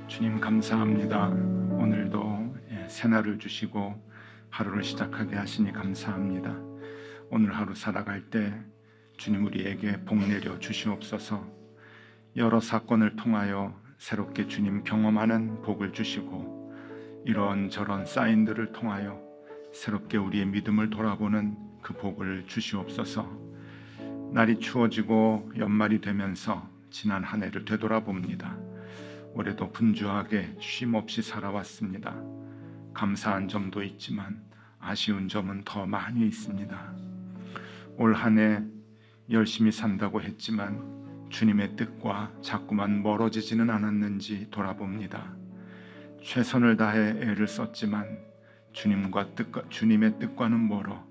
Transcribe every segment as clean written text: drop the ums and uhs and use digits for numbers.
주님 감사합니다. 오늘도 새날을 주시고 하루를 시작하게 하시니 감사합니다. 오늘 하루 살아갈 때 주님 우리에게 복 내려 주시옵소서. 여러 사건을 통하여 새롭게 주님 경험하는 복을 주시고 이런저런 사인들을 통하여 새롭게 우리의 믿음을 돌아보는 그 복을 주시옵소서. 날이 추워지고 연말이 되면서 지난 한 해를 되돌아봅니다. 올해도 분주하게 쉼없이 살아왔습니다. 감사한 점도 있지만 아쉬운 점은 더 많이 있습니다. 올 한 해 열심히 산다고 했지만 주님의 뜻과 자꾸만 멀어지지는 않았는지 돌아봅니다. 최선을 다해 애를 썼지만 주님의 뜻과는 멀어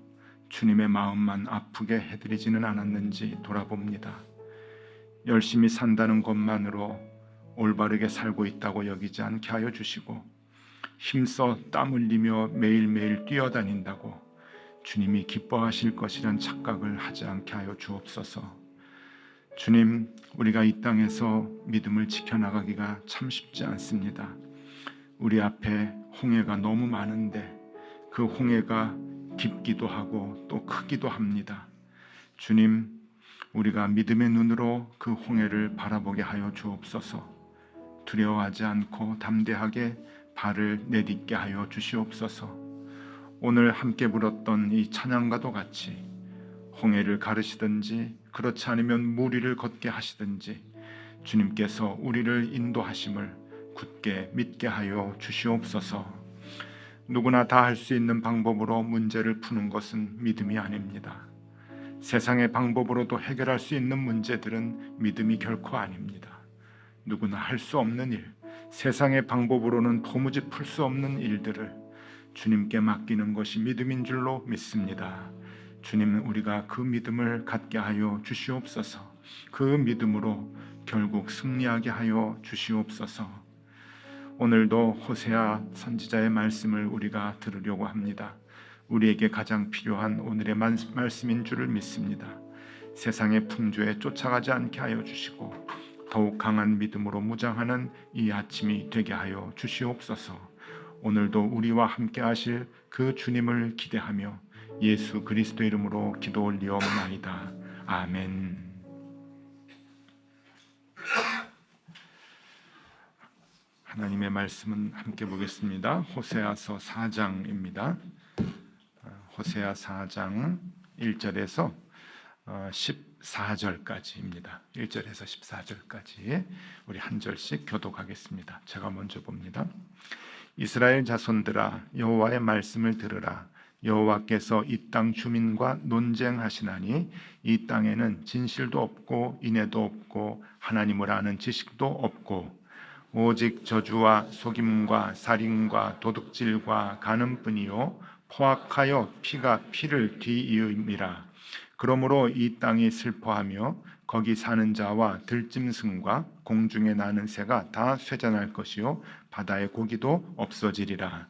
주님의 마음만 아프게 해드리지는 않았는지 돌아봅니다. 열심히 산다는 것만으로 올바르게 살고 있다고 여기지 않게 하여 주시고 힘써 땀 흘리며 매일매일 뛰어다닌다고 주님이 기뻐하실 것이란 착각을 하지 않게 하여 주옵소서. 주님, 우리가 이 땅에서 믿음을 지켜나가기가 참 쉽지 않습니다. 우리 앞에 홍해가 너무 많은데 그 홍해가 깊기도 하고 또 크기도 합니다. 주님, 우리가 믿음의 눈으로 그 홍해를 바라보게 하여 주옵소서. 두려워하지 않고 담대하게 발을 내딛게 하여 주시옵소서. 오늘 함께 불었던 이 찬양과도 같이 홍해를 가르시든지 그렇지 않으면 물 위를 걷게 하시든지 주님께서 우리를 인도하심을 굳게 믿게 하여 주시옵소서. 누구나 다 할 수 있는 방법으로 문제를 푸는 것은 믿음이 아닙니다. 세상의 방법으로도 해결할 수 있는 문제들은 믿음이 결코 아닙니다. 누구나 할 수 없는 일, 세상의 방법으로는 도무지 풀 수 없는 일들을 주님께 맡기는 것이 믿음인 줄로 믿습니다. 주님은 우리가 그 믿음을 갖게 하여 주시옵소서. 그 믿음으로 결국 승리하게 하여 주시옵소서. 오늘도 호세아 선지자의 말씀을 우리가 들으려고 합니다. 우리에게 가장 필요한 오늘의 말씀인 줄을 믿습니다. 세상의 풍조에 쫓아가지 않게 하여 주시고 더욱 강한 믿음으로 무장하는 이 아침이 되게 하여 주시옵소서. 오늘도 우리와 함께 하실 그 주님을 기대하며 예수 그리스도 이름으로 기도 올리옵나이다. 아멘. 하나님의 말씀은 함께 보겠습니다. 호세아서 4장입니다. 호세아 4장 1절에서 14절까지입니다. 1절에서 14절까지 우리 한 절씩 교독하겠습니다. 제가 먼저 봅니다. 이스라엘 자손들아, 여호와의 말씀을 들으라. 여호와께서 이 땅 주민과 논쟁하시나니 이 땅에는 진실도 없고 인애도 없고 하나님을 아는 지식도 없고 오직 저주와 속임과 살인과 도둑질과 간음뿐이요 포악하여 피가 피를 뒤이음이라. 그러므로 이 땅이 슬퍼하며 거기 사는 자와 들짐승과 공중에 나는 새가 다 쇠잔할 것이요 바다의 고기도 없어지리라.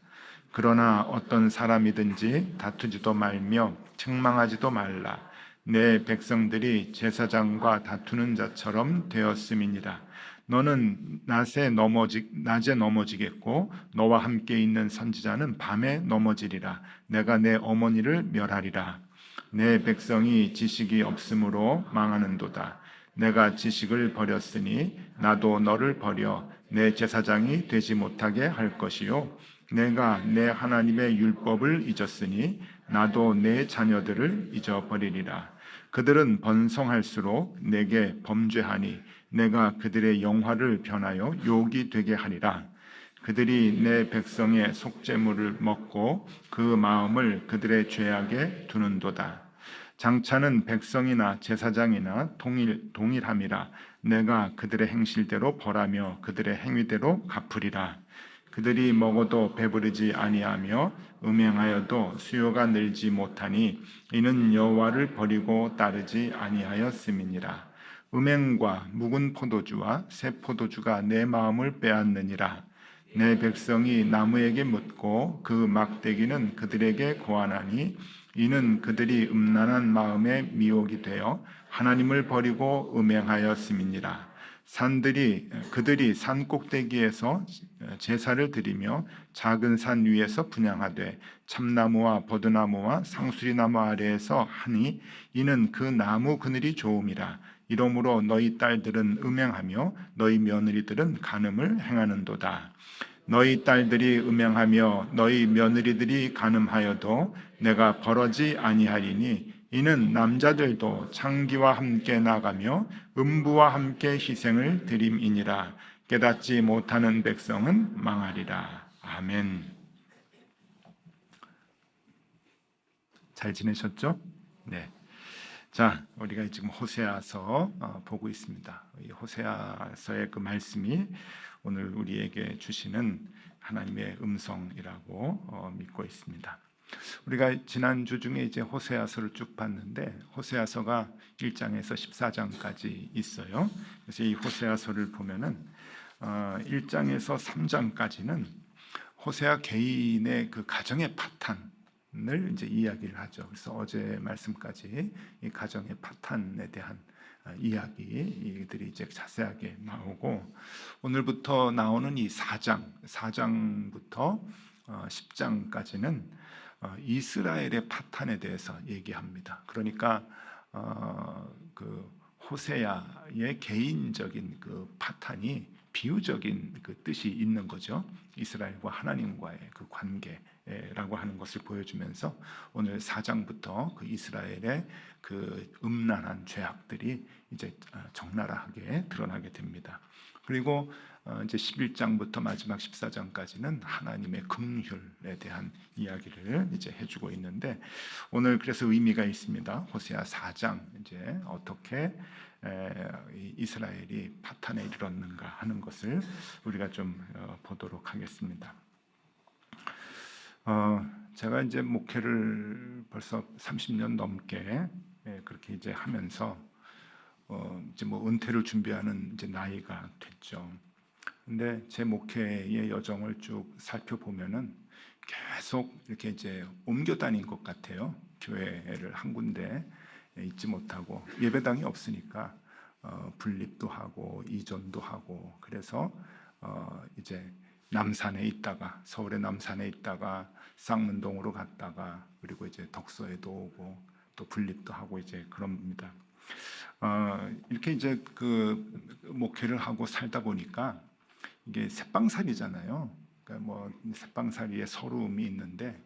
그러나 어떤 사람이든지 다투지도 말며 책망하지도 말라. 내 백성들이 제사장과 다투는 자처럼 되었음이니라. 너는 낮에 넘어지겠고 너와 함께 있는 선지자는 밤에 넘어지리라. 내가 내 어머니를 멸하리라. 내 백성이 지식이 없으므로 망하는도다. 내가 지식을 버렸으니 나도 너를 버려 내 제사장이 되지 못하게 할 것이요 내가 내 하나님의 율법을 잊었으니 나도 내 자녀들을 잊어버리리라. 그들은 번성할수록 내게 범죄하니 내가 그들의 영화를 변하여 욕이 되게 하리라. 그들이 내 백성의 속죄물을 먹고 그 마음을 그들의 죄악에 두는도다. 장차는 백성이나 제사장이나 동일함이라. 내가 그들의 행실대로 벌하며 그들의 행위대로 갚으리라. 그들이 먹어도 배부르지 아니하며 음행하여도 수요가 늘지 못하니 이는 여호와를 버리고 따르지 아니하였음이니라. 음행과 묵은 포도주와 새 포도주가 내 마음을 빼앗느니라. 내 백성이 나무에게 묻고 그 막대기는 그들에게 고하나니 이는 그들이 음란한 마음에 미혹이 되어 하나님을 버리고 음행하였음이니라. 그들이 산 꼭대기에서 제사를 드리며 작은 산 위에서 분향하되 참나무와 버드나무와 상수리나무 아래에서 하니 이는 그 나무 그늘이 좋음이라. 이러므로 너희 딸들은 음행하며 너희 며느리들은 간음을 행하는도다. 너희 딸들이 음행하며 너희 며느리들이 간음하여도 내가 벌하지 아니하리니 이는 남자들도 창기와 함께 나가며 음부와 함께 희생을 드림이니라. 깨닫지 못하는 백성은 망하리라. 아멘. 잘 지내셨죠? 네. 자, 우리가 지금 호세아서 보고 있습니다. 이 호세아서의 그 말씀이 오늘 우리에게 주시는 하나님의 음성이라고 믿고 있습니다. 우리가 지난주 중에 이제 호세아서를 쭉 봤는데 호세아서가 1장에서 14장까지 있어요. 그래서 이 호세아서를 보면은 1장에서 3장까지는 호세아 개인의 그 가정의 파탄을 이제 이야기를 하죠. 그래서 어제 말씀까지 이 가정의 파탄에 대한 이야기들이 이제 자세하게 나오고 오늘부터 나오는 이 4장부터 10장까지는 이스라엘의 파탄에 대해서 얘기합니다. 그러니까 그 호세아의 개인적인 그 파탄이 비유적인 그 뜻이 있는 거죠. 이스라엘과 하나님과의 그 관계라고 하는 것을 보여주면서 오늘 4장부터 그 이스라엘의 그 음란한 죄악들이 이제 적나라하게 드러나게 됩니다. 그리고 이제 11장부터 마지막 14장까지는 하나님의 긍휼에 대한 이야기를 이제 해주고 있는데 오늘 그래서 의미가 있습니다. 호세아 4장 이제 어떻게 이스라엘이 파탄에 이르렀는가 하는 것을 우리가 좀 보도록 하겠습니다. 제가 이제 목회를 벌써 30년 넘게 그렇게 이제 하면서 이제 뭐 은퇴를 준비하는 이제 나이가 됐죠. 근데 제 목회의 여정을 쭉 살펴보면은 계속 이렇게 이제 옮겨 다닌 것 같아요. 교회를 한 군데 있지 못하고 예배당이 없으니까 분립도 하고 이전도 하고 그래서 이제 남산에 있다가 서울의 남산에 있다가 쌍문동으로 갔다가 그리고 이제 덕소에도 오고 또 분립도 하고 이제 그럽니다. 이렇게 이제 그 목회를 하고 살다 보니까 이게 새빵살이잖아요. 그러니까 뭐 새빵살이의 서러움이 있는데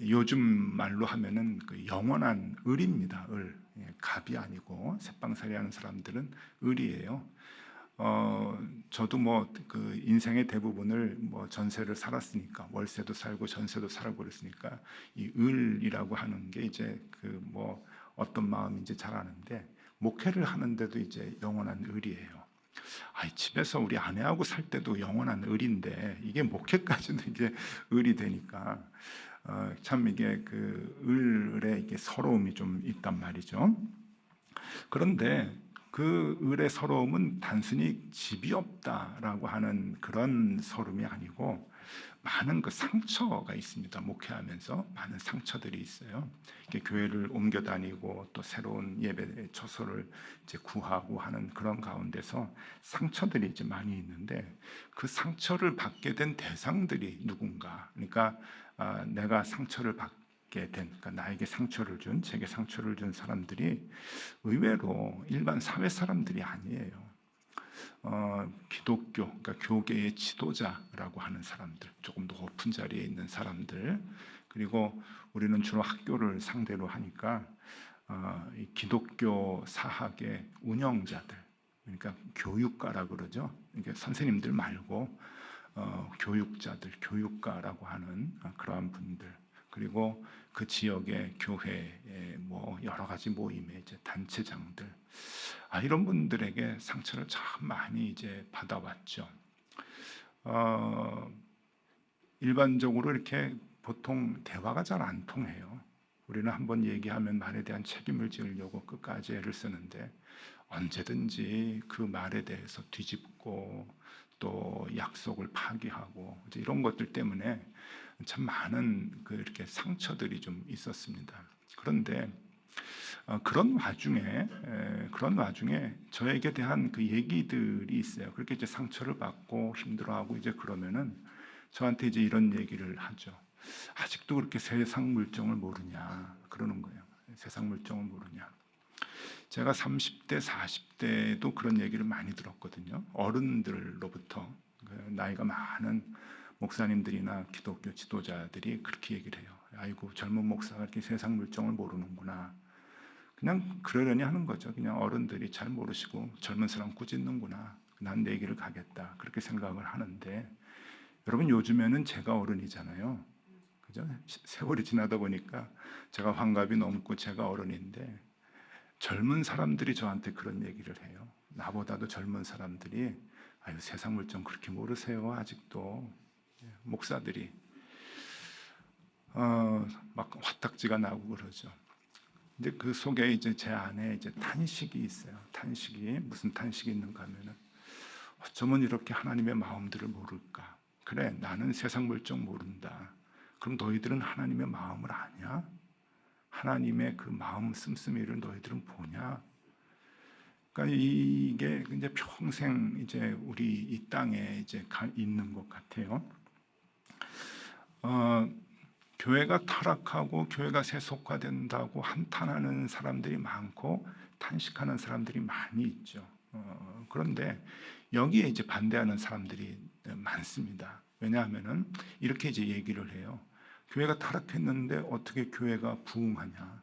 요즘 말로 하면은 그 영원한 을입니다. 을. 갑이 아니고 새빵살이 하는 사람들은 을이에요. 저도 뭐 그 인생의 대부분을 뭐 전세를 살았으니까 월세도 살고 전세도 살고 그랬으니까 이 을이라고 하는 게 이제 그 뭐 어떤 마음인지 잘 아는데 목회를 하는데도 이제 영원한 을이에요. 집에서 우리 아내하고 살 때도 영원한 을인데 이게 목회까지도 이게 을이 되니까 참 이게 그 을의 이게 서러움이 좀 있단 말이죠. 그런데 그 을의 서러움은 단순히 집이 없다라고 하는 그런 서름이 아니고 많은 그 상처가 있습니다. 목회하면서 많은 상처들이 있어요. 이렇게 교회를 옮겨 다니고 또 새로운 예배 처소를 이제 구하고 하는 그런 가운데서 상처들이 이제 많이 있는데 그 상처를 받게 된 대상들이 누군가? 그러니까 내가 상처를 받게 된, 그러니까 나에게 상처를 준, 제게 상처를 준 사람들이 의외로 일반 사회 사람들이 아니에요. 기독교, 그러니까 교계의 지도자라고 하는 사람들, 조금 더 높은 자리에 있는 사람들, 그리고 우리는 주로 학교를 상대로 하니까 이 기독교 사학의 운영자들, 그러니까 교육가라고 그러죠. 그러니까 선생님들 말고 교육자들, 교육가라고 하는 그러한 분들, 그리고 그 지역의 교회의 뭐 여러 가지 모임의 이제 단체장들, 이런 분들에게 상처를 참 많이 이제 받아왔죠. 일반적으로 이렇게 보통 대화가 잘 안 통해요. 우리는 한번 얘기하면 말에 대한 책임을 지으려고 끝까지 애를 쓰는데 언제든지 그 말에 대해서 뒤집고 또 약속을 파기하고 이제 이런 것들 때문에 참 많은 이렇게 상처들이 좀 있었습니다. 그런데 그런 와중에 저에게 대한 그 얘기들이 있어요. 그렇게 이제 상처를 받고 힘들어하고 이제 그러면은 저한테 이제 이런 얘기를 하죠. 아직도 그렇게 세상 물정을 모르냐 그러는 거예요. 세상 물정을 모르냐. 제가 30대, 40대도 그런 얘기를 많이 들었거든요. 어른들로부터 나이가 많은 목사님들이나 기독교 지도자들이 그렇게 얘기를 해요. 아이고 젊은 목사가 이렇게 세상 물정을 모르는구나. 그냥 그러려니 하는 거죠. 그냥 어른들이 잘 모르시고 젊은 사람 꾸짖는구나. 난 내 길을 가겠다. 그렇게 생각을 하는데 여러분 요즘에는 제가 어른이잖아요. 그죠? 세월이 지나다 보니까 제가 환갑이 넘고 제가 어른인데 젊은 사람들이 저한테 그런 얘기를 해요. 나보다도 젊은 사람들이 아유 세상 물정 그렇게 모르세요 아직도. 목사들이 막 화딱지가 나고 그러죠. 근데 그 속에 이제 제 안에 이제 탄식이 있어요. 탄식이 무슨 탄식이 있는가 하면은 어쩌면 이렇게 하나님의 마음들을 모를까? 그래 나는 세상 물정 모른다. 그럼 너희들은 하나님의 마음을 아냐? 하나님의 그 마음 씀씀이를 너희들은 보냐? 그러니까 이게 이제 평생 이제 우리 이 땅에 이제 있는 것 같아요. 교회가 타락하고 교회가 세속화된다고 한탄하는 사람들이 많고 탄식하는 사람들이 많이 있죠. 그런데 여기에 이제 반대하는 사람들이 많습니다. 왜냐하면은 이렇게 이제 얘기를 해요. 교회가 타락했는데 어떻게 교회가 부흥하냐?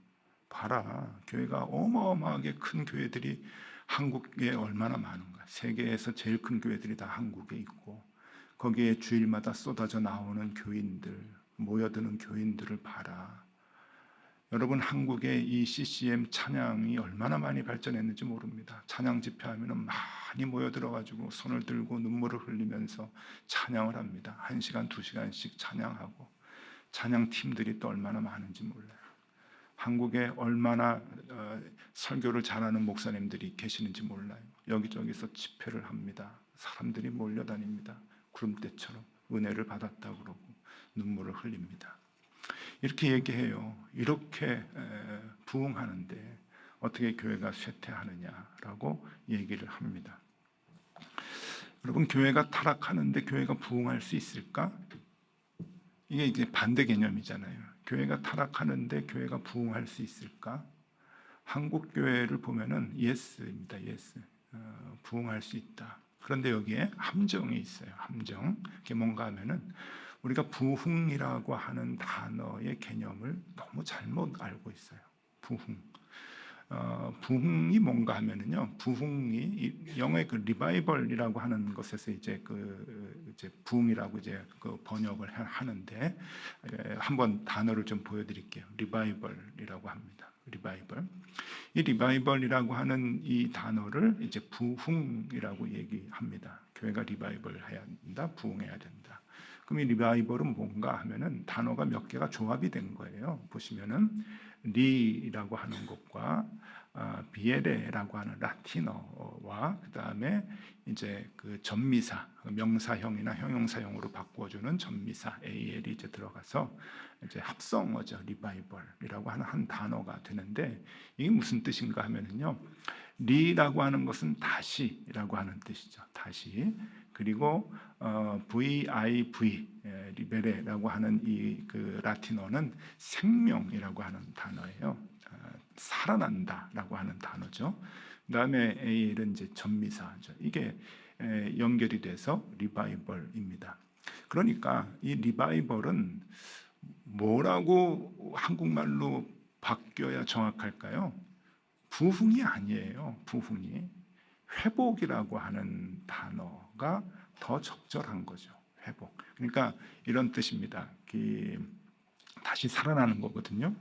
봐라, 교회가 어마어마하게 큰 교회들이 한국에 얼마나 많은가? 세계에서 제일 큰 교회들이 다 한국에 있고 거기에 주일마다 쏟아져 나오는 교인들, 모여드는 교인들을 봐라. 여러분 한국의 이 CCM 찬양이 얼마나 많이 발전했는지 모릅니다. 찬양 집회하면 많이 모여들어가지고 손을 들고 눈물을 흘리면서 찬양을 합니다. 1시간, 2시간씩 찬양하고 찬양팀들이 또 얼마나 많은지 몰라요. 한국에 얼마나 설교를 잘하는 목사님들이 계시는지 몰라요. 여기저기서 집회를 합니다. 사람들이 몰려다닙니다. 구름대처럼 은혜를 받았다고 그러고 눈물을 흘립니다. 이렇게 얘기해요. 이렇게 부흥하는데 어떻게 교회가 쇠퇴하느냐라고 얘기를 합니다. 여러분 교회가 타락하는데 교회가 부흥할 수 있을까? 이게 이제 반대 개념이잖아요. 교회가 타락하는데 교회가 부흥할 수 있을까? 한국 교회를 보면은 예스입니다. 예스. 부흥할 수 있다. 그런데 여기에 함정이 있어요. 함정. 그게 뭔가 하면은 우리가 부흥이라고 하는 단어의 개념을 너무 잘못 알고 있어요. 부흥. 부흥이 뭔가 하면은요. 부흥이 영어의 그 리바이벌이라고 하는 것에서 이제 이제 부흥이라고 이제 그 번역을 하는데 한번 단어를 좀 보여드릴게요. 리바이벌이라고 합니다. 리바이벌. 이 리바이벌이라고 하는 이 단어를 이제 부흥이라고 얘기합니다. 교회가 리바이벌 해야 된다, 부흥해야 된다. 그럼 이 리바이벌은 뭔가 하면은 단어가 몇 개가 조합이 된 거예요. 보시면은 리라고 하는 것과 비에레라고 하는 라틴어와 그 다음에 이제 그 전미사 명사형이나 형용사형으로 바꿔주는 전미사 AL이 이제 들어가서 이제 합성어죠. 리바이벌이라고 하는 한 단어가 되는데 이게 무슨 뜻인가 하면은요. 리라고 하는 것은 다시라고 하는 뜻이죠. 다시. 그리고 VIV 리베레라고 하는 이 그 라틴어는 생명이라고 하는 단어예요. 살아난다라고 하는 단어죠. 그다음에 AL은 이제 전미사죠. 이게 연결이 돼서 리바이벌입니다. 그러니까 이 리바이벌은 뭐라고 한국말로 바뀌어야 정확할까요? 부흥이 아니에요. 부흥이 회복이라고 하는 단어가 더 적절한 거죠. 회복. 그러니까 이런 뜻입니다. 다시 살아나는 거거든요.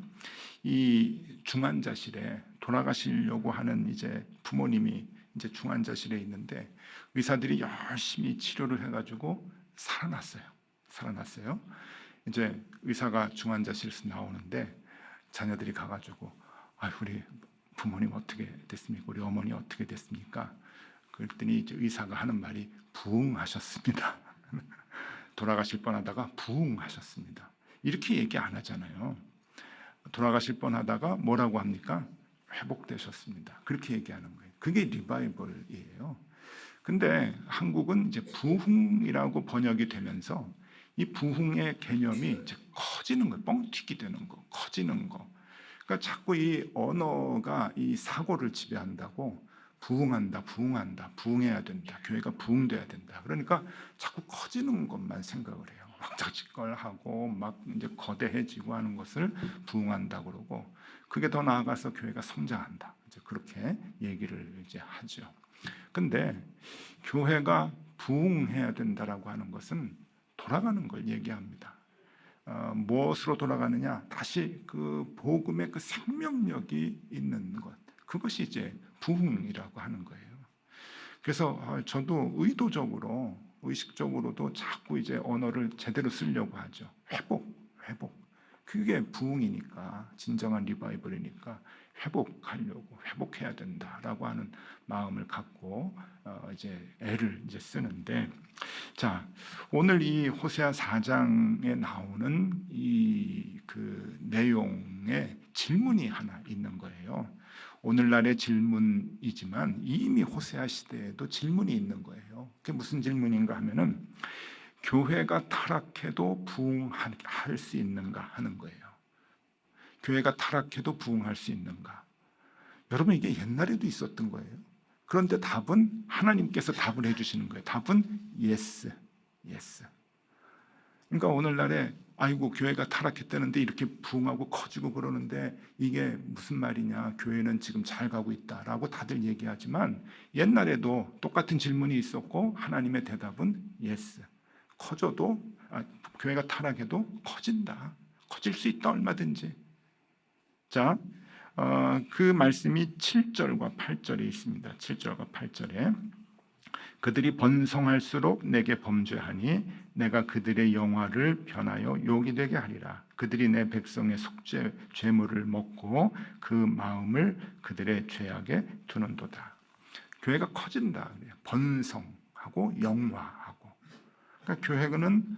이 중환자실에 돌아가시려고 하는 이제 부모님이 이제 중환자실에 있는데 의사들이 열심히 치료를 해가지고 살아났어요. 이제 의사가 중환자실에서 나오는데 자녀들이 가가지고 우리 부모님 어떻게 됐습니까? 우리 어머니 어떻게 됐습니까? 그랬더니 이제 의사가 하는 말이 부흥하셨습니다. 돌아가실 뻔하다가 부흥하셨습니다. 이렇게 얘기 안 하잖아요. 돌아가실 뻔하다가 뭐라고 합니까? 회복되셨습니다. 그렇게 얘기하는 거예요. 그게 리바이벌이에요. 근데 한국은 이제 부흥이라고 번역이 되면서 이 부흥의 개념이 이제 커지는 거예요. 뻥튀기 되는 거, 커지는 거. 그러니까 자꾸 이 언어가 이 사고를 지배한다고. 부흥한다, 부흥한다, 부흥해야 된다, 교회가 부흥돼야 된다. 그러니까 자꾸 커지는 것만 생각을 해요. 막 자칫걸 하고 막 이제 거대해지고 하는 것을 부흥한다 그러고, 그게 더 나아가서 교회가 성장한다. 이제 그렇게 얘기를 이제 하죠. 근데 교회가 부흥해야 된다라고 하는 것은 돌아가는 걸 얘기합니다. 무엇으로 돌아가느냐? 다시 그 복음의 그 생명력이 있는 것, 그것이 이제 부흥이라고 하는 거예요. 그래서 저도 의도적으로, 의식적으로도 자꾸 이제 언어를 제대로 쓰려고 하죠. 회복. 그게 부흥이니까, 진정한 리바이벌이니까 회복하려고, 회복해야 된다라고 하는 마음을 갖고 이제 애를 이제 쓰는데, 자, 오늘 이 호세아 4장에 나오는 이 그 내용에 질문이 하나 있는 거예요. 오늘날의 질문이지만 이미 호세아 시대에도 질문이 있는 거예요. 그게 무슨 질문인가 하면은, 교회가 타락해도 부흥할 수 있는가 하는 거예요. 교회가 타락해도 부흥할 수 있는가? 여러분, 이게 옛날에도 있었던 거예요. 그런데 답은 하나님께서 답을 해주시는 거예요. 답은 yes. 그러니까 오늘날에 아이고 교회가 타락했다는데 이렇게 부흥하고 커지고 그러는데 이게 무슨 말이냐, 교회는 지금 잘 가고 있다라고 다들 얘기하지만, 옛날에도 똑같은 질문이 있었고 하나님의 대답은 yes. 커져도 교회가 타락해도 커진다. 커질 수 있다, 얼마든지. 자, 그 말씀이 7절과 8절에 있습니다. 7절과 8절에 그들이 번성할수록 내게 범죄하니 내가 그들의 영화를 변하여 욕이 되게 하리라. 그들이 내 백성의 속죄 죄물을 먹고 그 마음을 그들의 죄악에 두는도다. 교회가 커진다. 번성하고 영화하고. 그러니까 교회는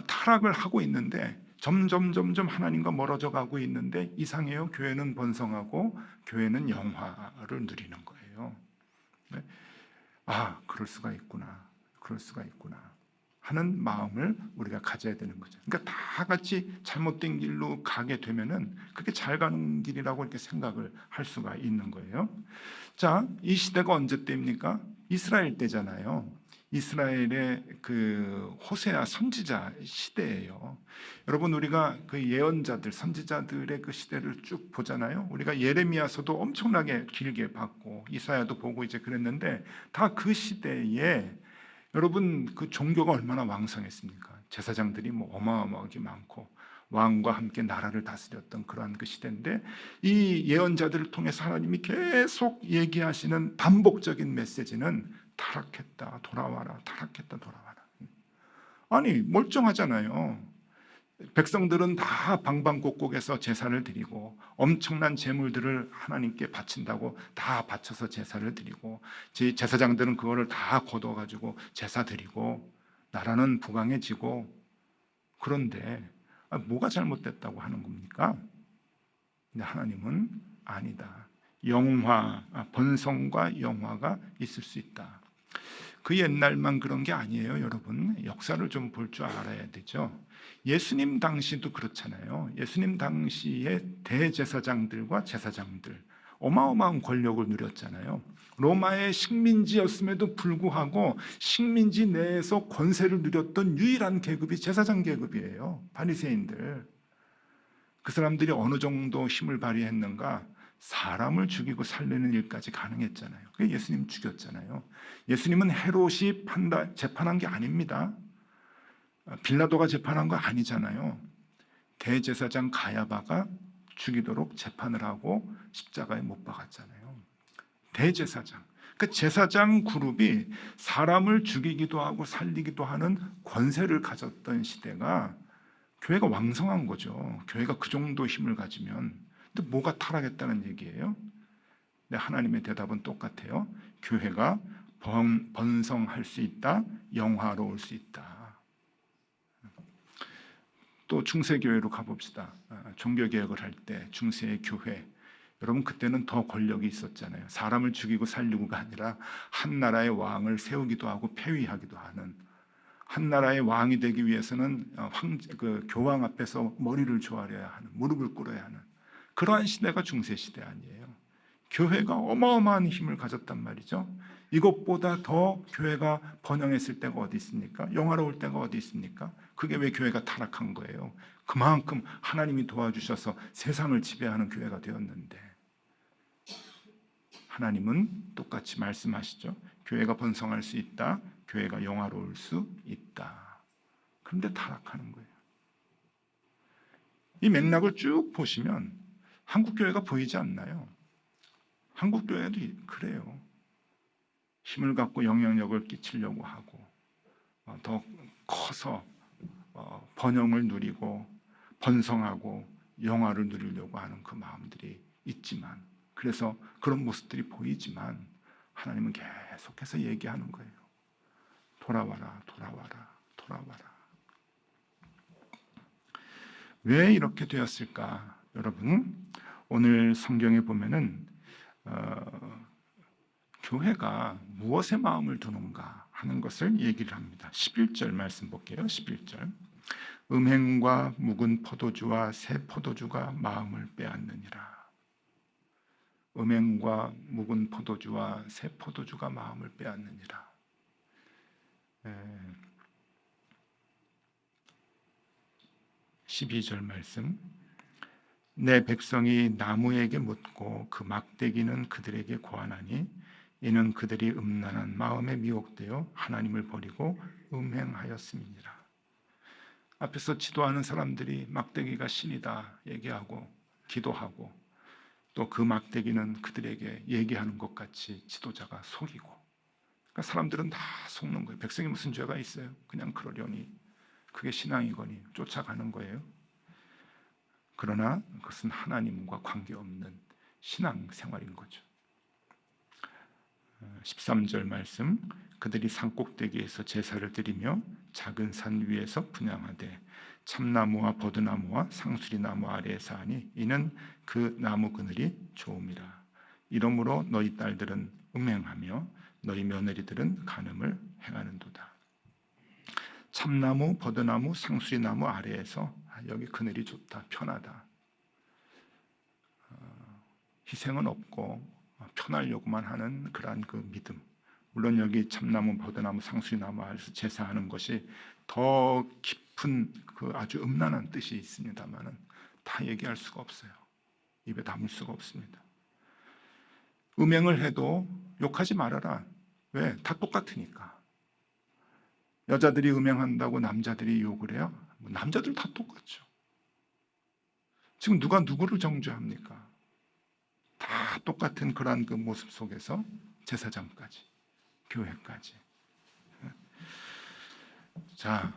타락을 하고 있는데 점점 하나님과 멀어져 가고 있는데, 이상해요. 교회는 번성하고 교회는 영화를 누리는 거예요. 그럴 수가 있구나 하는 마음을 우리가 가져야 되는 거죠. 그러니까 다 같이 잘못된 길로 가게 되면은 그게 잘 가는 길이라고 이렇게 생각을 할 수가 있는 거예요. 자, 이 시대가 언제 때입니까? 이스라엘 때잖아요. 이스라엘의 그 호세아 선지자 시대예요. 여러분, 우리가 그 예언자들, 선지자들의 그 시대를 쭉 보잖아요. 우리가 예레미야서도 엄청나게 길게 봤고 이사야도 보고 이제 그랬는데, 다 그 시대에 여러분 그 종교가 얼마나 왕성했습니까? 제사장들이 뭐 어마어마하게 많고 왕과 함께 나라를 다스렸던 그러한 그 시대인데, 이 예언자들을 통해서 하나님이 계속 얘기하시는 반복적인 메시지는 타락했다 돌아와라, 타락했다 돌아와라. 아니, 멀쩡하잖아요. 백성들은 다 방방곡곡에서 제사를 드리고 엄청난 제물들을 하나님께 바친다고 다 바쳐서 제사를 드리고, 제사장들은 그거를 다 거둬가지고 제사 드리고 나라는 부강해지고, 그런데 뭐가 잘못됐다고 하는 겁니까? 근데 하나님은 아니다. 번성과 영화가 있을 수 있다. 그 옛날만 그런 게 아니에요, 여러분. 역사를 좀 볼 줄 알아야 되죠. 예수님 당시도 그렇잖아요. 예수님 당시에 대제사장들과 제사장들 어마어마한 권력을 누렸잖아요. 로마의 식민지였음에도 불구하고 식민지 내에서 권세를 누렸던 유일한 계급이 제사장 계급이에요. 바리새인들. 그 사람들이 어느 정도 힘을 발휘했는가? 사람을 죽이고 살리는 일까지 가능했잖아요. 그게 예수님 죽였잖아요. 예수님은 헤롯이 재판한 게 아닙니다. 빌라도가 재판한 거 아니잖아요. 대제사장 가야바가 죽이도록 재판을 하고 십자가에 못 박았잖아요. 대제사장. 그 제사장 그룹이 사람을 죽이기도 하고 살리기도 하는 권세를 가졌던 시대가 교회가 왕성한 거죠. 교회가 그 정도 힘을 가지면. 근데 뭐가 타락했다는 얘기예요? 근데 하나님의 대답은 똑같아요. 교회가 번성할 수 있다, 영화로울 수 있다. 또 중세교회로 가봅시다. 종교개혁을 할 때 중세의 교회, 여러분 그때는 더 권력이 있었잖아요. 사람을 죽이고 살리고가 아니라 한 나라의 왕을 세우기도 하고 폐위하기도 하는, 한 나라의 왕이 되기 위해서는 교황 앞에서 머리를 조아려야 하는, 무릎을 꿇어야 하는 그러한 시대가 중세시대 아니에요. 교회가 어마어마한 힘을 가졌단 말이죠. 이것보다 더 교회가 번영했을 때가 어디 있습니까? 영화로울 때가 어디 있습니까? 그게 왜 교회가 타락한 거예요? 그만큼 하나님이 도와주셔서 세상을 지배하는 교회가 되었는데, 하나님은 똑같이 말씀하시죠. 교회가 번성할 수 있다. 교회가 영화로울 수 있다. 그런데 타락하는 거예요. 이 맥락을 쭉 보시면 한국 교회가 보이지 않나요? 한국 교회도 그래요. 힘을 갖고 영향력을 끼치려고 하고 더 커서 번영을 누리고 번성하고 영화를 누리려고 하는 그 마음들이 있지만, 그래서 그런 모습들이 보이지만 하나님은 계속해서 얘기하는 거예요. 돌아와라, 돌아와라, 돌아와라. 왜 이렇게 되었을까? 여러분, 오늘 성경에 보면은 교회가 무엇에 마음을 두는가 하는 것을 얘기를 합니다. 11절 말씀 볼게요. 11절. 음행과 묵은 포도주와 새 포도주가 마음을 빼앗느니라. 음행과 묵은 포도주와 새 포도주가 마음을 빼앗느니라. 12절 말씀. 내 백성이 나무에게 묻고 그 막대기는 그들에게 고하나니 이는 그들이 음란한 마음에 미혹되어 하나님을 버리고 음행하였음이니라. 앞에서 지도하는 사람들이 막대기가 신이다 얘기하고 기도하고, 또 그 막대기는 그들에게 얘기하는 것 같이 지도자가 속이고, 그러니까 사람들은 다 속는 거예요. 백성이 무슨 죄가 있어요? 그냥 그러려니, 그게 신앙이거니 쫓아가는 거예요. 그러나 그것은 하나님과 관계없는 신앙생활인 거죠. 13절 말씀. 그들이 산꼭대기에서 제사를 드리며 작은 산 위에서 분향하되 참나무와 버드나무와 상수리나무 아래에서 하니 이는 그 나무 그늘이 좋음이라. 이러므로 너희 딸들은 음행하며 너희 며느리들은 간음을 행하는도다. 참나무, 버드나무, 상수리나무 아래에서 여기 그늘이 좋다, 편하다. 희생은 없고 편하려고만 하는 그러한 그 믿음. 물론 여기 참나무, 버드나무, 상수리나무 아래에서 제사하는 것이 더 깊은 그 아주 음란한 뜻이 있습니다만은 다 얘기할 수가 없어요. 입에 담을 수가 없습니다. 음행을 해도 욕하지 말아라. 왜? 다 똑같으니까. 여자들이 음행한다고 남자들이 욕을 해요? 남자들 다 똑같죠. 지금 누가 누구를 정죄합니까? 다 똑같은 그러한 그 모습 속에서 제사장까지, 교회까지. 자,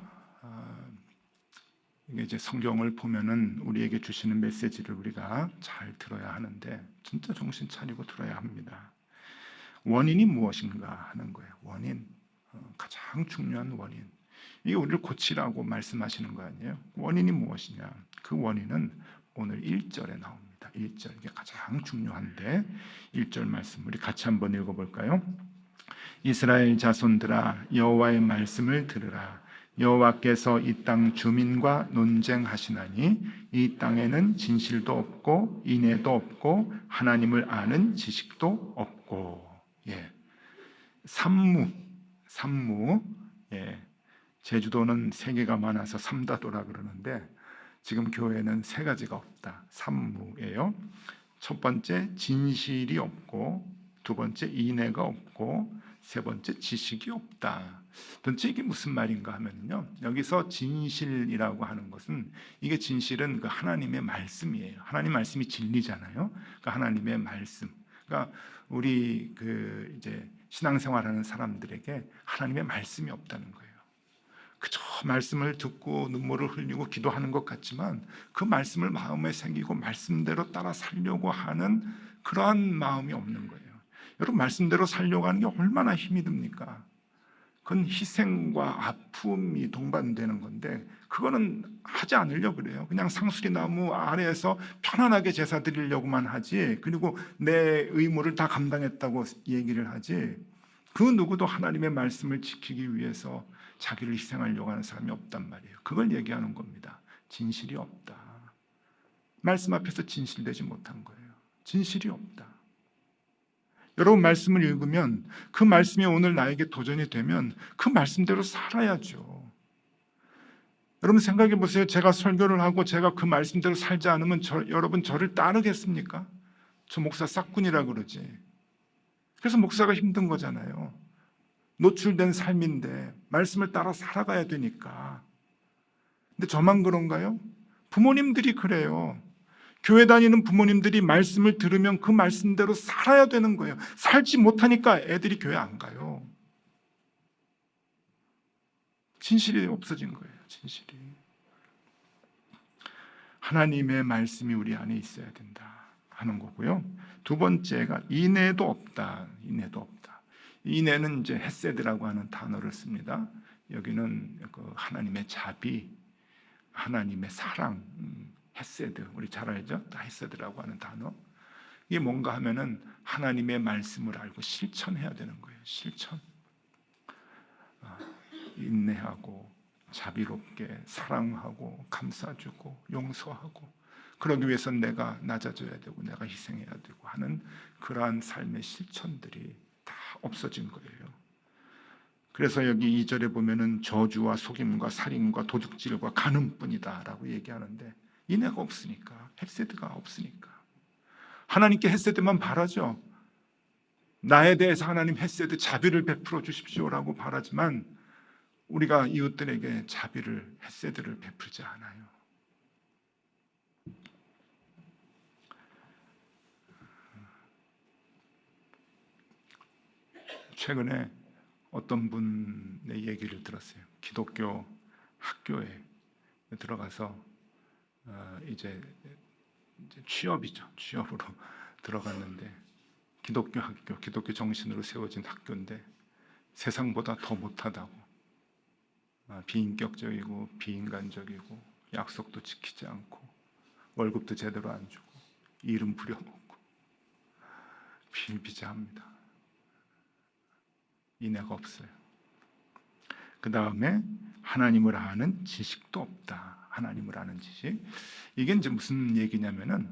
이게 이제 성경을 보면은 우리에게 주시는 메시지를 우리가 잘 들어야 하는데, 진짜 정신 차리고 들어야 합니다. 원인이 무엇인가 하는 거예요. 원인, 가장 중요한 원인. 이게 우리를 고치라고 말씀하시는 거 아니에요? 원인이 무엇이냐? 그 원인은 오늘 1절에 나옵니다. 1절, 이게 가장 중요한데 1절 말씀 우리 같이 한번 읽어볼까요? 이스라엘 자손들아 여호와의 말씀을 들으라. 여호와께서 이 땅 주민과 논쟁하시나니 이 땅에는 진실도 없고 인애도 없고 하나님을 아는 지식도 없고. 산무. 제주도는 세 개가 많아서 삼다도라 그러는데 지금 교회는 세 가지가 없다. 산무예요. 첫 번째 진실이 없고, 두 번째 인애가 없고, 세 번째 지식이 없다. 도대체 이게 무슨 말인가 하면요, 여기서 진실이라고 하는 것은, 이게 진실은 그 하나님의 말씀이에요. 하나님 말씀이 진리잖아요. 그 하나님의 말씀. 그러니까 우리 그 이제 신앙생활하는 사람들에게 하나님의 말씀이 없다는 거예요. 그저 말씀을 듣고 눈물을 흘리고 기도하는 것 같지만 그 말씀을 마음에 새기고 말씀대로 따라 살려고 하는 그러한 마음이 없는 거예요. 여러분, 말씀대로 살려고 하는 게 얼마나 힘이 듭니까? 그건 희생과 아픔이 동반되는 건데 그거는 하지 않으려고 그래요. 그냥 상수리 나무 아래에서 편안하게 제사 드리려고만 하지, 그리고 내 의무를 다 감당했다고 얘기를 하지, 그 누구도 하나님의 말씀을 지키기 위해서 자기를 희생하려고 하는 사람이 없단 말이에요. 그걸 얘기하는 겁니다. 진실이 없다. 말씀 앞에서 진실되지 못한 거예요. 진실이 없다. 여러분, 말씀을 읽으면 그 말씀이 오늘 나에게 도전이 되면 그 말씀대로 살아야죠. 여러분 생각해 보세요. 제가 설교를 하고 제가 그 말씀대로 살지 않으면 여러분 저를 따르겠습니까? 저 목사 싹군이라 그러지. 그래서 목사가 힘든 거잖아요. 노출된 삶인데 말씀을 따라 살아가야 되니까. 근데 저만 그런가요? 부모님들이 그래요. 교회 다니는 부모님들이 말씀을 들으면 그 말씀대로 살아야 되는 거예요. 살지 못하니까 애들이 교회 안 가요. 진실이 없어진 거예요. 진실이. 하나님의 말씀이 우리 안에 있어야 된다 하는 거고요. 두 번째가 인애도 없다. 인애도 없다. 인애는 이제 헤세드라고 하는 단어를 씁니다. 여기는 그 하나님의 자비, 하나님의 사랑, 헤세드, 우리 잘 알죠? 헤세드라고 하는 단어. 이게 뭔가 하면은 하나님의 말씀을 알고 실천해야 되는 거예요. 실천. 인내하고 자비롭게 사랑하고 감싸주고 용서하고, 그러기 위해서는 내가 낮아져야 되고 내가 희생해야 되고 하는 그러한 삶의 실천들이 다 없어진 거예요. 그래서 여기 2절에 보면은 저주와 속임과 살인과 도둑질과 간음뿐이다 라고 얘기하는데, 인애가 없으니까, 헤세드가 없으니까. 하나님께 헤세드만 바라죠. 나에 대해서 하나님 헤세드, 자비를 베풀어 주십시오라고 바라지만 우리가 이웃들에게 자비를, 헤세드를 베풀지 않아요. 최근에 어떤 분의 얘기를 들었어요. 기독교 학교에 들어가서 이제 취업이죠. 취업으로 들어갔는데, 기독교 학교, 기독교 정신으로 세워진 학교인데 세상보다 더 못하다고, 비인격적이고 비인간적이고 약속도 지키지 않고 월급도 제대로 안 주고 이름 부려먹고 비일비재합니다. 인애가 없어요. 그 다음에 하나님을 아는 지식도 없다. 하나님을 아는 지식. 이게 이제 무슨 얘기냐면은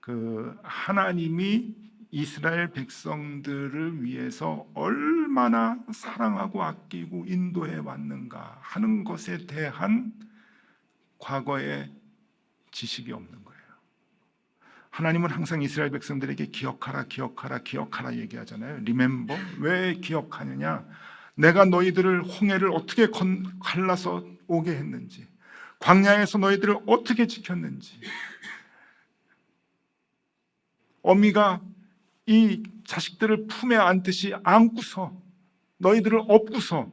그 하나님이 이스라엘 백성들을 위해서 얼마나 사랑하고 아끼고 인도해 왔는가 하는 것에 대한 과거의 지식이 없는 거예요. 하나님은 항상 이스라엘 백성들에게 기억하라, 기억하라, 기억하라 얘기하잖아요. Remember. 왜 기억하느냐? 내가 너희들을 홍해를 어떻게 갈라서 오게 했는지, 광야에서 너희들을 어떻게 지켰는지, 어미가 이 자식들을 품에 안듯이 안고서 너희들을 업고서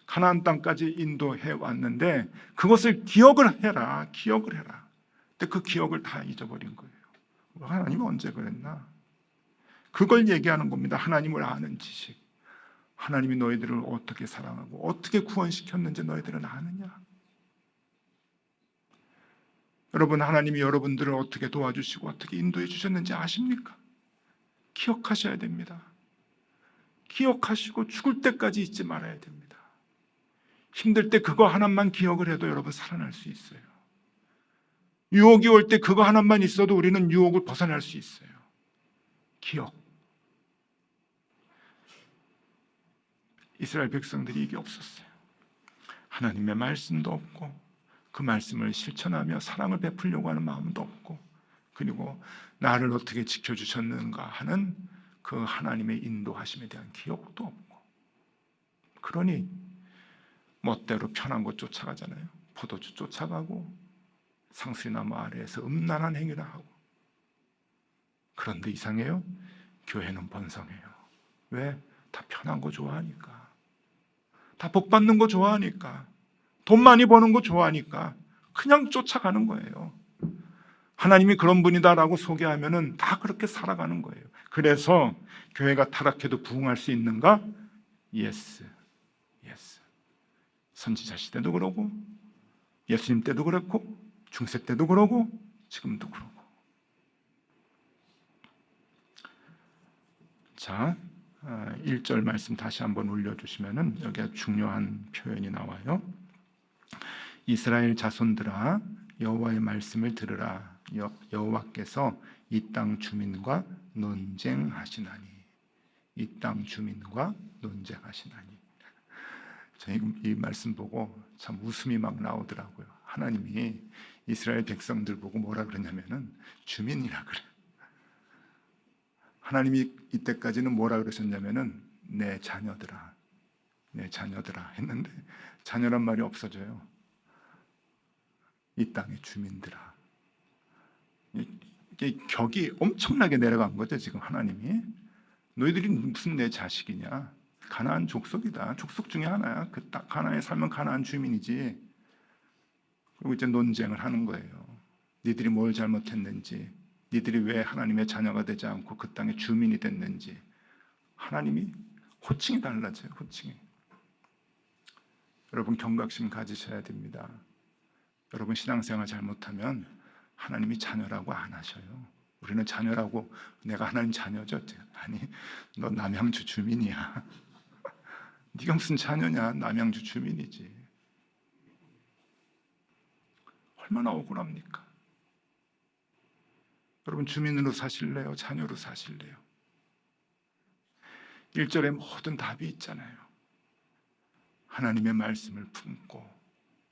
가나안 땅까지 인도해 왔는데 그것을 기억을 해라, 기억을 해라. 근데 그 기억을 다 잊어버린 거예요. 하나님은 언제 그랬나? 그걸 얘기하는 겁니다. 하나님을 아는 지식. 하나님이 너희들을 어떻게 사랑하고 어떻게 구원시켰는지 너희들은 아느냐? 여러분, 하나님이 여러분들을 어떻게 도와주시고 어떻게 인도해 주셨는지 아십니까? 기억하셔야 됩니다. 기억하시고 죽을 때까지 잊지 말아야 됩니다. 힘들 때 그거 하나만 기억을 해도 여러분 살아날 수 있어요. 유혹이 올 때 그거 하나만 있어도 우리는 유혹을 벗어날 수 있어요. 기억. 이스라엘 백성들이 이게 없었어요. 하나님의 말씀도 없고 그 말씀을 실천하며 사랑을 베풀려고 하는 마음도 없고, 그리고 나를 어떻게 지켜주셨는가 하는 그 하나님의 인도하심에 대한 기억도 없고, 그러니 멋대로 편한 곳 쫓아가잖아요. 포도주 쫓아가고 상수리나무 아래에서 음란한 행위를 하고. 그런데 이상해요. 교회는 번성해요. 왜? 다 편한 거 좋아하니까, 다 복 받는 거 좋아하니까, 돈 많이 버는 거 좋아하니까 그냥 쫓아가는 거예요. 하나님이 그런 분이다라고 소개하면은 다 그렇게 살아가는 거예요. 그래서 교회가 타락해도 부흥할 수 있는가? 예스. 예스. 선지자 시대도 그러고 예수님 때도 그랬고 중세 때도 그러고 지금도 그러고. 자, 1절 말씀 다시 한번 올려주시면은 여기에 중요한 표현이 나와요. 이스라엘 자손들아 여호와의 말씀을 들으라. 여호와께서 이 땅 주민과 논쟁하시나니. 이 땅 주민과 논쟁하시나니. 저희 이 말씀 보고 참 웃음이 막 나오더라고요. 하나님이 이스라엘 백성들 보고 뭐라 그러냐면은 주민이라 그래. 하나님이 이때까지는 뭐라 그러셨냐면은 내 자녀들아, 내 자녀들아 했는데 자녀란 말이 없어져요. 이 땅의 주민들아. 이게 격이 엄청나게 내려간 거죠. 지금 하나님이 너희들이 무슨 내 자식이냐? 가나안 족속이다. 족속 중에 하나야. 그 딱 가나안에 살면 가나안 주민이지. 그리고 이제 논쟁을 하는 거예요. 니들이 뭘 잘못했는지, 니들이 왜 하나님의 자녀가 되지 않고 그 땅의 주민이 됐는지. 하나님이 호칭이 달라져요. 호칭이. 여러분 경각심 가지셔야 됩니다. 여러분 신앙생활 잘못하면 하나님이 자녀라고 안 하셔요. 우리는 자녀라고, 내가 하나님 자녀죠? 아니, 너 남양주 주민이야. 네가 무슨 자녀냐? 남양주 주민이지. 얼마나 억울합니까? 여러분 주민으로 사실래요? 자녀로 사실래요? 1절에 모든 답이 있잖아요. 하나님의 말씀을 품고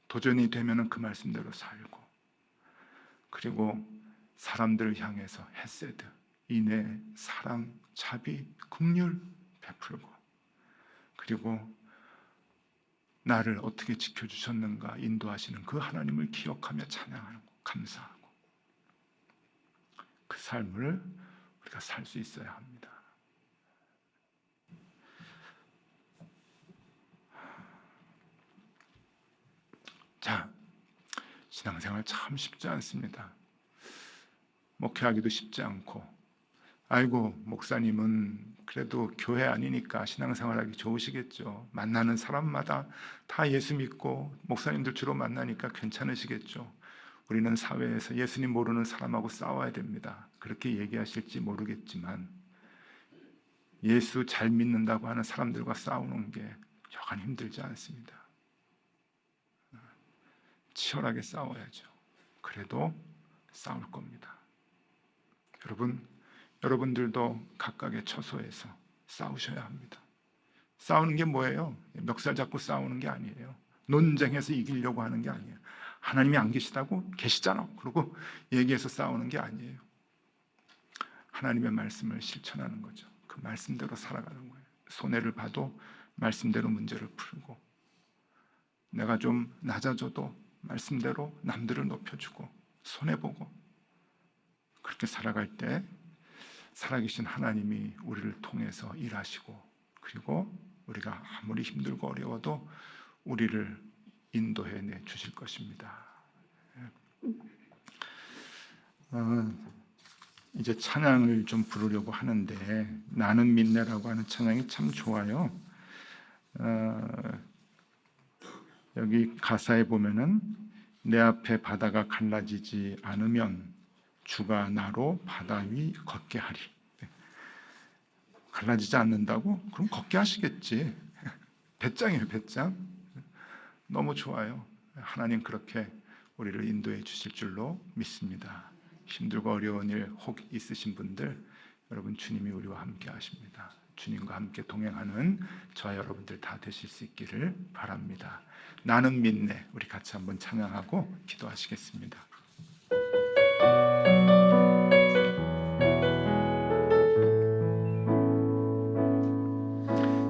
도전이 되면 그 말씀대로 살고, 그리고 사람들을 향해서 헤세드, 인애, 사랑, 자비, 긍휼 베풀고, 그리고 나를 어떻게 지켜주셨는가 인도하시는 그 하나님을 기억하며 찬양하고 감사하고, 그 삶을 우리가 살 수 있어야 합니다. 자, 신앙생활 참 쉽지 않습니다. 목회하기도 쉽지 않고, 아이고 목사님은 그래도 교회 아니니까 신앙생활하기 좋으시겠죠. 만나는 사람마다 다 예수 믿고 목사님들 주로 만나니까 괜찮으시겠죠. 우리는 사회에서 예수님 모르는 사람하고 싸워야 됩니다. 그렇게 얘기하실지 모르겠지만 예수 잘 믿는다고 하는 사람들과 싸우는 게 여간 힘들지 않습니다. 치열하게 싸워야죠. 그래도 싸울 겁니다. 여러분들도 각각의 처소에서 싸우셔야 합니다. 싸우는 게 뭐예요? 멱살 잡고 싸우는 게 아니에요. 논쟁해서 이기려고 하는 게 아니에요. 하나님이 안 계시다고? 계시잖아. 그러고 얘기해서 싸우는 게 아니에요. 하나님의 말씀을 실천하는 거죠. 그 말씀대로 살아가는 거예요. 손해를 봐도 말씀대로 문제를 풀고, 내가 좀 낮아져도 말씀대로 남들을 높여주고 손해보고, 그렇게 살아갈 때 살아계신 하나님이 우리를 통해서 일하시고, 그리고 우리가 아무리 힘들고 어려워도 우리를 인도해 주실 것입니다. 이제 찬양을 좀 부르려고 하는데, 나는 믿네라고 하는 찬양이 참 좋아요. 여기 가사에 보면은 내 앞에 바다가 갈라지지 않으면 주가 나로 바다 위 걷게 하리. 갈라지지 않는다고? 그럼 걷게 하시겠지. 배짱이에요, 배짱. 너무 좋아요. 하나님 그렇게 우리를 인도해 주실 줄로 믿습니다. 힘들고 어려운 일 혹 있으신 분들, 여러분 주님이 우리와 함께 하십니다. 주님과 함께 동행하는 저와 여러분들 다 되실 수 있기를 바랍니다. 나는 믿네. 우리 같이 한번 찬양하고 기도하시겠습니다.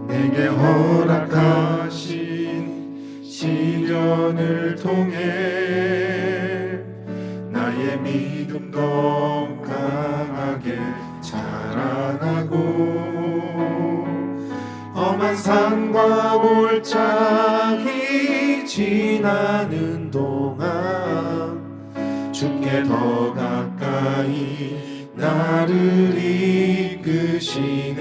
내게 허락하신 시련을 통해 나의 믿음도 강하게 자라나고, 험한 산과 골짜기 지나는 동안 주께 더 가까이 나를 이끄시네.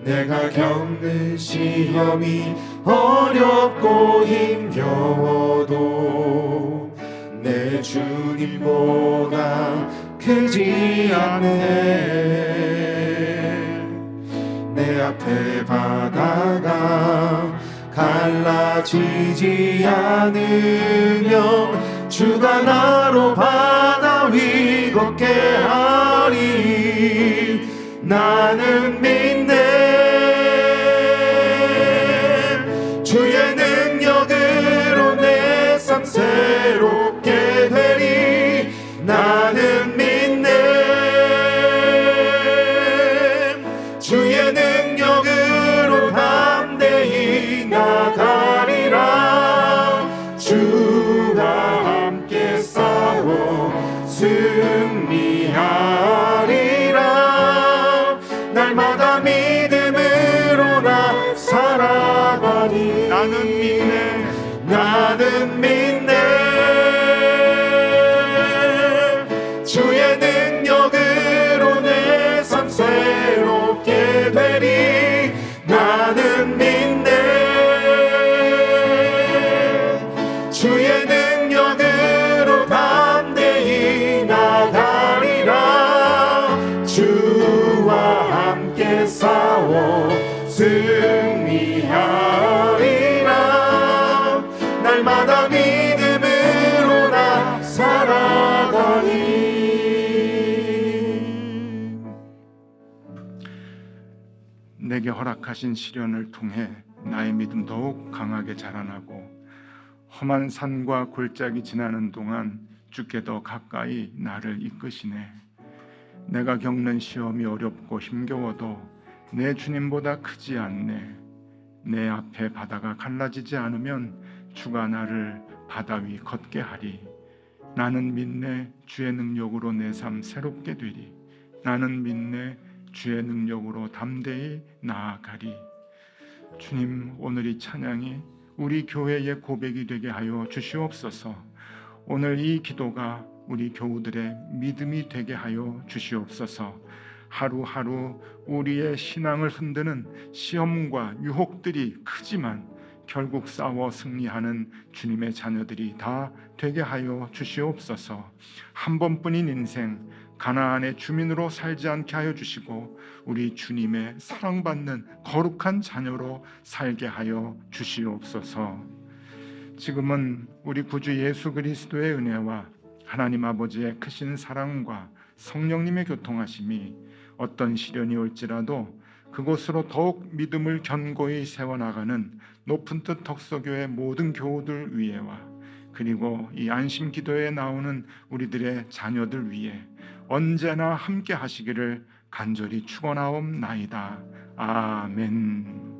내가 겪는 시험이 어렵고 힘겨워도 내 주님보다 크지 않네. 내 앞에 바다가 갈라지지 않으면 주가 나로 바다 위 걷게 하리. 나는 믿네. 주의 능력으로 내 삶 새롭게 되리. 나는 믿네. 주의 능력으로 담대히 나가리라. 주와 함께 싸워 승리하리라. 날마다 믿음으로 나 살아가리. 나는 믿네. 나는 믿네. 주의 능력으로 내 삶 새롭게 되리. 나는 믿네. 주의 능력으로 담대히 나가리라. 주와 함께 싸워 승리하리라. 날마다 믿음으로 나 살아가리. 내게 허락하신 시련을 통해 나의 믿음 더욱 강하게 자라나고 험한 산과 골짜기 지나는 동안 주께 더 가까이 나를 이끄시네. 내가 겪는 시험이 어렵고 힘겨워도 내 주님보다 크지 않네. 내 앞에 바다가 갈라지지 않으면 주가 나를 바다 위 걷게 하리. 나는 믿네. 주의 능력으로 내 삶 새롭게 되리. 나는 믿네. 주의 능력으로 담대히 나아가리. 주님, 오늘 이 찬양이 우리 교회의 고백이 되게 하여 주시옵소서. 오늘 이 기도가 우리 교우들의 믿음이 되게 하여 주시옵소서. 하루하루 우리의 신앙을 흔드는 시험과 유혹들이 크지만 결국 싸워 승리하는 주님의 자녀들이 다 되게 하여 주시옵소서. 한 번뿐인 인생 가나안의 주민으로 살지 않게 하여 주시고 우리 주님의 사랑받는 거룩한 자녀로 살게 하여 주시옵소서. 지금은 우리 구주 예수 그리스도의 은혜와 하나님 아버지의 크신 사랑과 성령님의 교통하심이 어떤 시련이 올지라도 그곳으로 더욱 믿음을 견고히 세워나가는 높은 뜻 덕서교회 모든 교우들 위에와 그리고 이 안심 기도에 나오는 우리들의 자녀들 위에 언제나 함께 하시기를 간절히 축원하옵나이다. 아멘.